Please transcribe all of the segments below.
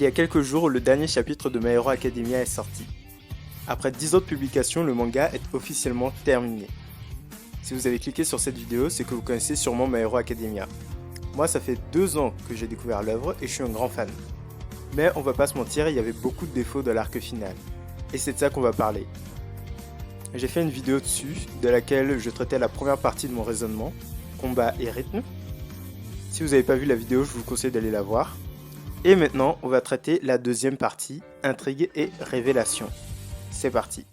Il y a quelques jours, le dernier chapitre de My Hero Academia est sorti. Après 10 ans de publication, le manga est officiellement terminé. Si vous avez cliqué sur cette vidéo, c'est que vous connaissez sûrement My Hero Academia. Moi, ça fait 2 ans que j'ai découvert l'œuvre et je suis un grand fan. Mais on va pas se mentir, il y avait beaucoup de défauts dans l'arc final. Et c'est de ça qu'on va parler. J'ai fait une vidéo dessus, de laquelle je traitais la première partie de mon raisonnement, combat et rythme. Si vous n'avez pas vu la vidéo, je vous conseille d'aller la voir. Et maintenant, on va traiter la deuxième partie, intrigue et révélation. C'est parti.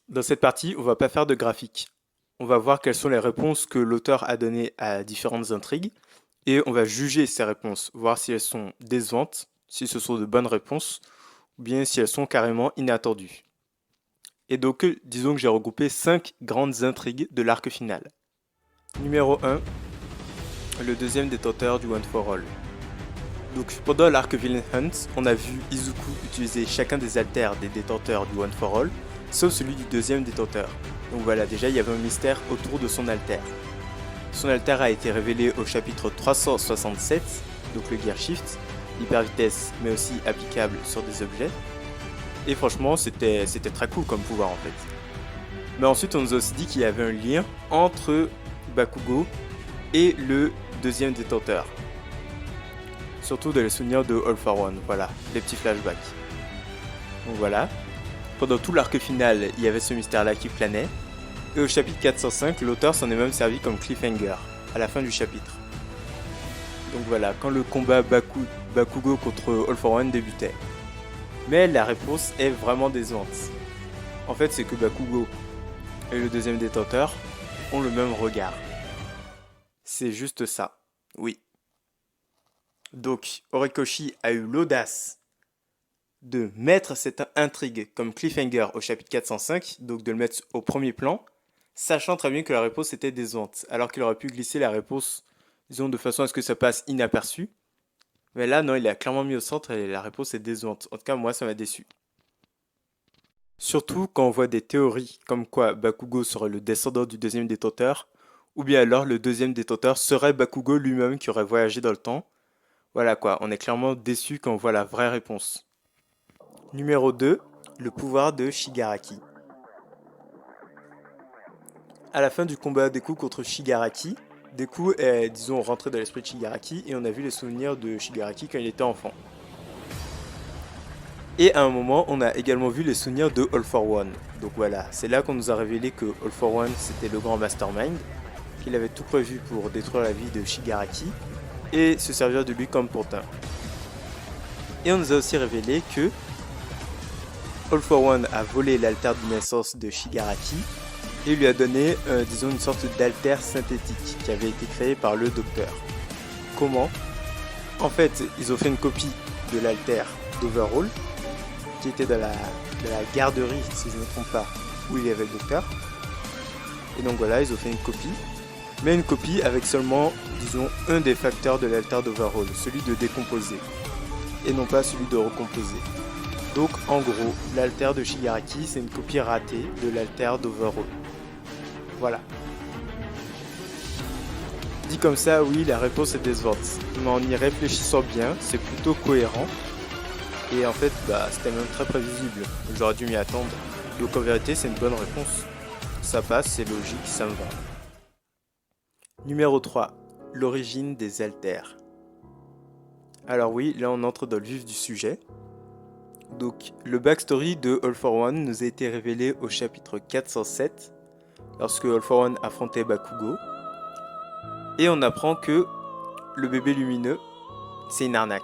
Dans cette partie, on va pas faire de graphique. On va voir quelles sont les réponses que l'auteur a données à différentes intrigues et on va juger ces réponses, voir si elles sont décevantes, si ce sont de bonnes réponses ou bien si elles sont carrément inattendues. Et donc, disons que j'ai regroupé 5 grandes intrigues de l'arc final. Numéro 1, le deuxième détenteur du One for All. Donc pendant l'arc Villain Hunt, on a vu Izuku utiliser chacun des alters des détenteurs du One for All, sauf celui du deuxième détenteur. Donc voilà, déjà il y avait un mystère autour de son alter. Son alter a été révélé au chapitre 367, donc le Gear Shift, hyper vitesse mais aussi applicable sur des objets. Et franchement c'était très cool comme pouvoir en fait. Mais ensuite on nous a aussi dit qu'il y avait un lien entre Bakugo et le deuxième détenteur. Surtout dans les souvenirs de All for One, voilà, les petits flashbacks. Donc voilà. Pendant tout l'arc final, il y avait ce mystère-là qui planait. Et au chapitre 405, l'auteur s'en est même servi comme cliffhanger, à la fin du chapitre. Donc voilà, quand le combat Bakugo contre All for One débutait. Mais la réponse est vraiment décevante. En fait, c'est que Bakugo et le deuxième détenteur ont le même regard. C'est juste ça, oui. Donc, Horikoshi a eu l'audace de mettre cette intrigue comme cliffhanger au chapitre 405, donc de le mettre au premier plan, sachant très bien que la réponse était décevante, alors qu'il aurait pu glisser la réponse, disons, de façon à ce que ça passe inaperçu. Mais là, non, il l'a clairement mis au centre et la réponse est décevante. En tout cas, moi, ça m'a déçu. Surtout quand on voit des théories comme quoi Bakugo serait le descendant du deuxième détenteur, ou bien alors le deuxième détenteur serait Bakugo lui-même qui aurait voyagé dans le temps. Voilà quoi, on est clairement déçu quand on voit la vraie réponse. Numéro 2, le pouvoir de Shigaraki. À la fin du combat Deku contre Shigaraki, Deku est, disons, rentré dans l'esprit de Shigaraki et on a vu les souvenirs de Shigaraki quand il était enfant. Et à un moment, on a également vu les souvenirs de All for One. Donc voilà, c'est là qu'on nous a révélé que All for One c'était le grand mastermind, qu'il avait tout prévu pour détruire la vie de Shigaraki et se servir de lui comme pourtain. Et on nous a aussi révélé que All for One a volé l'alter de naissance de Shigaraki et lui a donné, disons, une sorte d'alter synthétique qui avait été créé par le docteur. Comment? En fait, ils ont fait une copie de l'alter d'Overhaul qui était dans la garderie, si je ne me trompe pas, où il y avait le docteur. Et donc voilà, ils ont fait une copie, mais une copie avec seulement, disons, un des facteurs de l'alter d'Overhaul, celui de décomposer, et non pas celui de recomposer. Donc en gros, l'alter de Shigaraki, c'est une copie ratée de l'alter d'Overhaul. Voilà. Dit comme ça, oui, la réponse est décevante, mais en y réfléchissant bien, c'est plutôt cohérent. Et en fait, c'était même très prévisible. J'aurais dû m'y attendre. Donc en vérité, c'est une bonne réponse. Ça passe, c'est logique, ça me va. Numéro 3. L'origine des alters. Alors oui, là on entre dans le vif du sujet. Donc le backstory de All for One nous a été révélé au chapitre 407, lorsque All for One affrontait Bakugo. Et on apprend que le bébé lumineux, c'est une arnaque.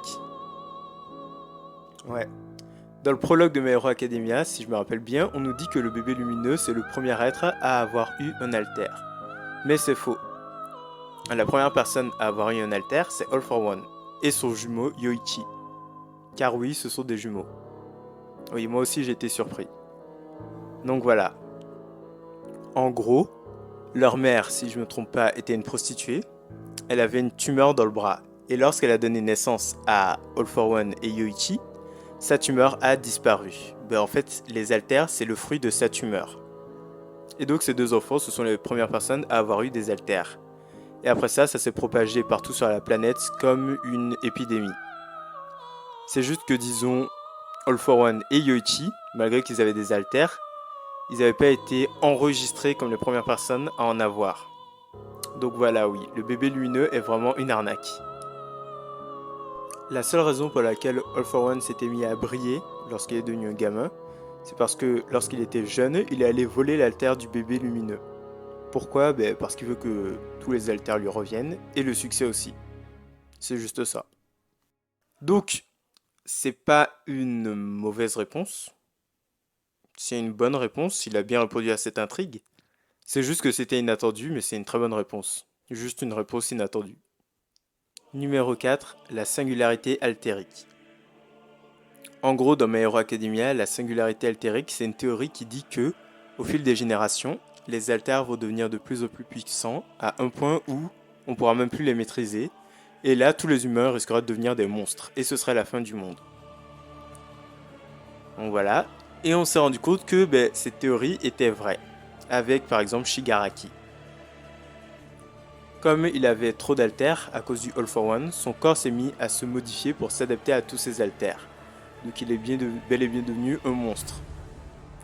Ouais. Dans le prologue de My Hero Academia, si je me rappelle bien, on nous dit que le bébé lumineux, c'est le premier être à avoir eu un alter. Mais c'est faux. La première personne à avoir eu un alter, c'est All for One, et son jumeau Yoichi. Car oui, ce sont des jumeaux. Oui, moi aussi j'ai été surpris. Donc voilà. En gros, leur mère, si je ne me trompe pas, était une prostituée. Elle avait une tumeur dans le bras. Et lorsqu'elle a donné naissance à All for One et Yoichi, sa tumeur a disparu. En fait, les alters, c'est le fruit de sa tumeur. Et donc ces deux enfants, ce sont les premières personnes à avoir eu des alters. Et après ça, ça s'est propagé partout sur la planète comme une épidémie. C'est juste que disons, All for One et Yoichi, malgré qu'ils avaient des alters, ils n'avaient pas été enregistrés comme les premières personnes à en avoir. Donc voilà, oui, le bébé lumineux est vraiment une arnaque. La seule raison pour laquelle All for One s'était mis à briller lorsqu'il est devenu un gamin, c'est parce que lorsqu'il était jeune, il est allé voler l'altère du bébé lumineux. Pourquoi? Parce qu'il veut que tous les alters lui reviennent, et le succès aussi. C'est juste ça. Donc, c'est pas une mauvaise réponse. C'est une bonne réponse, il a bien répondu à cette intrigue. C'est juste que c'était inattendu, mais c'est une très bonne réponse. Juste une réponse inattendue. Numéro 4, la singularité altérique. En gros, dans My Hero Academia, la singularité altérique, c'est une théorie qui dit que, au fil des générations, les alters vont devenir de plus en plus puissants, à un point où on pourra même plus les maîtriser, et là, tous les humains risqueraient de devenir des monstres, et ce serait la fin du monde. Donc voilà, et on s'est rendu compte que cette théorie était vraie, avec par exemple Shigaraki. Comme il avait trop d'altères à cause du All for One, son corps s'est mis à se modifier pour s'adapter à tous ces altères. Donc il est bel et bien devenu un monstre.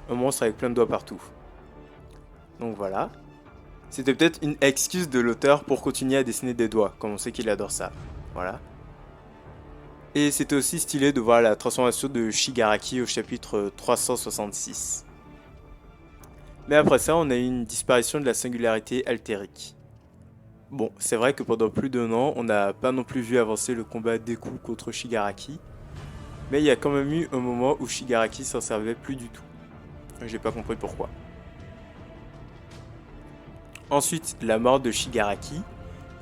Un monstre avec plein de doigts partout. Donc voilà. C'était peut-être une excuse de l'auteur pour continuer à dessiner des doigts, comme on sait qu'il adore ça. Voilà. Et c'était aussi stylé de voir la transformation de Shigaraki au chapitre 366. Mais après ça, on a eu une disparition de la singularité altérique. Bon, c'est vrai que pendant plus d'un an, on n'a pas non plus vu avancer le combat Deku contre Shigaraki, mais il y a quand même eu un moment où Shigaraki s'en servait plus du tout. J'ai pas compris pourquoi. Ensuite, la mort de Shigaraki.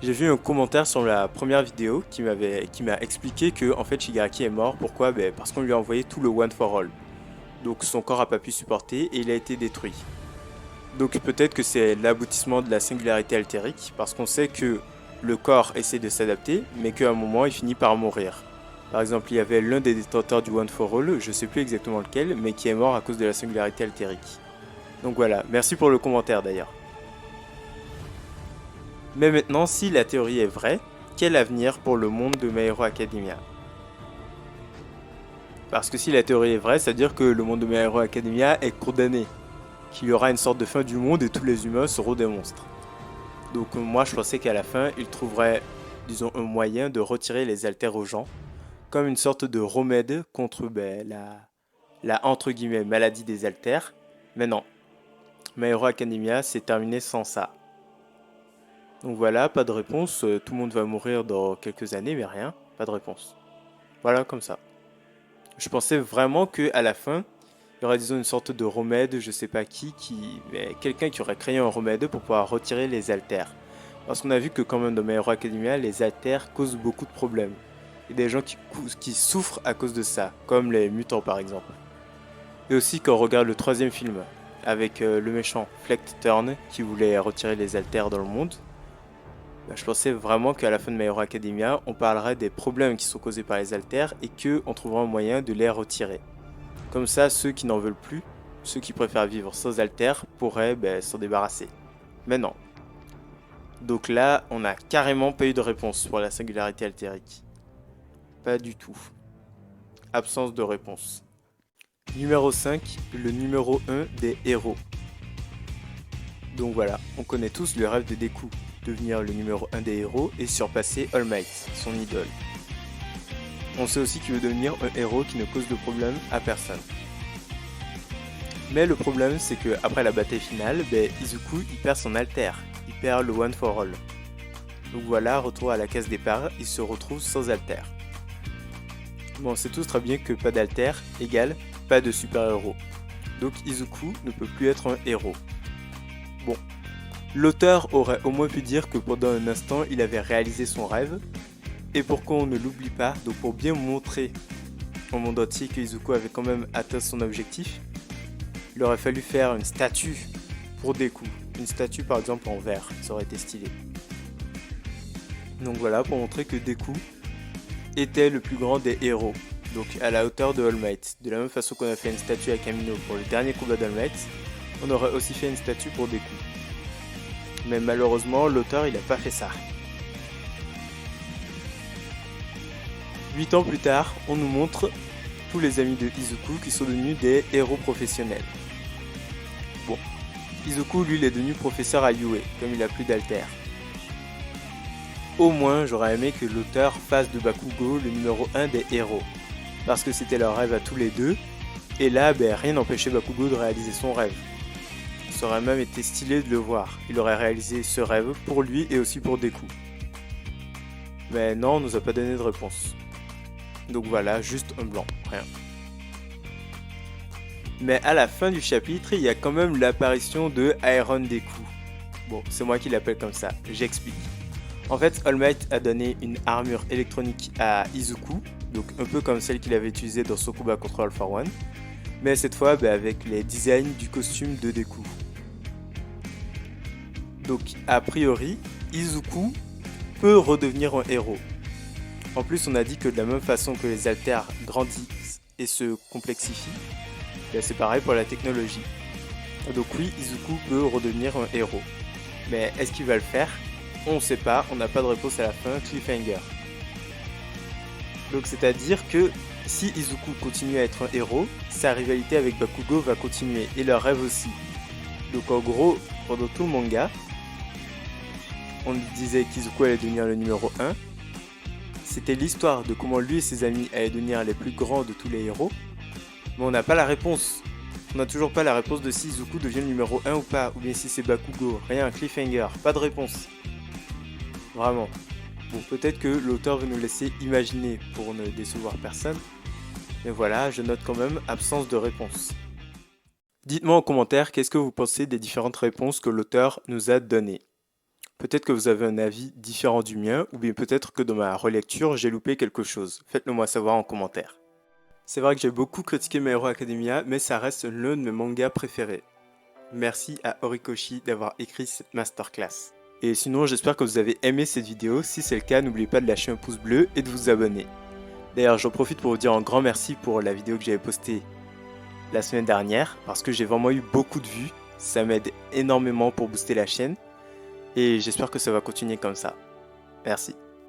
J'ai vu un commentaire sur la première vidéo qui m'a expliqué que en fait Shigaraki est mort. Pourquoi? Parce qu'on lui a envoyé tout le One for All. Donc son corps n'a pas pu supporter et il a été détruit. Donc peut-être que c'est l'aboutissement de la singularité altérique, parce qu'on sait que le corps essaie de s'adapter, mais qu'à un moment il finit par mourir. Par exemple, il y avait l'un des détenteurs du One for All, je sais plus exactement lequel, mais qui est mort à cause de la singularité altérique. Donc voilà, merci pour le commentaire d'ailleurs. Mais maintenant, si la théorie est vraie, quel avenir pour le monde de My Hero Academia? Parce que si la théorie est vraie, ça veut dire que le monde de My Hero Academia est condamné. Qu'il y aura une sorte de fin du monde et tous les humains seront des monstres. Donc moi je pensais qu'à la fin, ils trouveraient, disons, un moyen de retirer les alters aux gens, comme une sorte de remède contre la entre guillemets maladie des alters. Mais non, My Hero Academia s'est terminé sans ça. Donc voilà, pas de réponse, tout le monde va mourir dans quelques années, mais rien, pas de réponse. Voilà, comme ça. Je pensais vraiment qu'à la fin, il y aurait disons une sorte de remède, je sais pas quelqu'un qui aurait créé un remède pour pouvoir retirer les alters. Parce qu'on a vu que quand même dans My Hero Academia, les alters causent beaucoup de problèmes. Il y a des gens qui souffrent à cause de ça, comme les mutants par exemple. Et aussi quand on regarde le troisième film, avec le méchant Fleck Turn, qui voulait retirer les alters dans le monde, je pensais vraiment qu'à la fin de My Hero Academia, on parlerait des problèmes qui sont causés par les alters et qu'on trouverait un moyen de les retirer. Comme ça, ceux qui n'en veulent plus, ceux qui préfèrent vivre sans alters, pourraient s'en débarrasser. Mais non. Donc là, on n'a carrément pas eu de réponse pour la singularité altérique. Pas du tout. Absence de réponse. Numéro 5, le numéro 1 des héros. Donc voilà, on connaît tous le rêve de Deku, devenir le numéro 1 des héros et surpasser All Might, son idole. On sait aussi qu'il veut devenir un héros qui ne cause de problème à personne. Mais le problème c'est que après la bataille finale, Izuku il perd son alter, il perd le One for All. Donc voilà, retour à la case départ, il se retrouve sans alter. Bon, on sait tous très bien que pas d'alter égale pas de super-héros. Donc Izuku ne peut plus être un héros. Bon, l'auteur aurait au moins pu dire que pendant un instant il avait réalisé son rêve, et pour qu'on ne l'oublie pas, donc pour bien montrer au monde entier que Izuku avait quand même atteint son objectif, il aurait fallu faire une statue pour Deku. Une statue par exemple en verre, ça aurait été stylé. Donc voilà, pour montrer que Deku était le plus grand des héros, donc à la hauteur de All Might. De la même façon qu'on a fait une statue à Kamino pour le dernier combat d'All Might, On aurait aussi fait une statue pour Deku. Mais malheureusement, l'auteur il a pas fait ça. 8 ans plus tard, on nous montre tous les amis de Izuku qui sont devenus des héros professionnels. Bon, Izuku lui il est devenu professeur à Yue, comme il a plus d'alter. Au moins, j'aurais aimé que l'auteur fasse de Bakugo le numéro 1 des héros, parce que c'était leur rêve à tous les deux, et là, rien n'empêchait Bakugo de réaliser son rêve. Ça aurait même été stylé de le voir, il aurait réalisé ce rêve pour lui et aussi pour Deku. Mais non, on nous a pas donné de réponse. Donc voilà, juste un blanc, rien. Mais à la fin du chapitre, il y a quand même l'apparition de Iron Deku. Bon, c'est moi qui l'appelle comme ça, j'explique. En fait, All Might a donné une armure électronique à Izuku, donc un peu comme celle qu'il avait utilisée dans son combat contre All for One, mais cette fois avec les designs du costume de Deku. Donc a priori, Izuku peut redevenir un héros. En plus, on a dit que de la même façon que les alters grandissent et se complexifient, c'est pareil pour la technologie. Donc oui, Izuku peut redevenir un héros. Mais est-ce qu'il va le faire? On ne sait pas, on n'a pas de réponse à la fin, cliffhanger. Donc c'est-à-dire que si Izuku continue à être un héros, sa rivalité avec Bakugo va continuer, et leur rêve aussi. Donc en gros, pendant tout le manga, on disait qu'Izuku allait devenir le numéro 1. C'était l'histoire de comment lui et ses amis allaient devenir les plus grands de tous les héros. Mais on n'a pas la réponse. On n'a toujours pas la réponse de si Izuku devient le numéro 1 ou pas, ou bien si c'est Bakugo. Rien, cliffhanger, pas de réponse. Vraiment. Bon, peut-être que l'auteur veut nous laisser imaginer pour ne décevoir personne. Mais voilà, je note quand même absence de réponse. Dites-moi en commentaire qu'est-ce que vous pensez des différentes réponses que l'auteur nous a données. Peut-être que vous avez un avis différent du mien, ou bien peut-être que dans ma relecture, j'ai loupé quelque chose. Faites-le moi savoir en commentaire. C'est vrai que j'ai beaucoup critiqué My Hero Academia, mais ça reste l'un de mes mangas préférés. Merci à Horikoshi d'avoir écrit cette masterclass. Et sinon, j'espère que vous avez aimé cette vidéo. Si c'est le cas, n'oubliez pas de lâcher un pouce bleu et de vous abonner. D'ailleurs, j'en profite pour vous dire un grand merci pour la vidéo que j'avais postée la semaine dernière, parce que j'ai vraiment eu beaucoup de vues. Ça m'aide énormément pour booster la chaîne. Et j'espère que ça va continuer comme ça. Merci.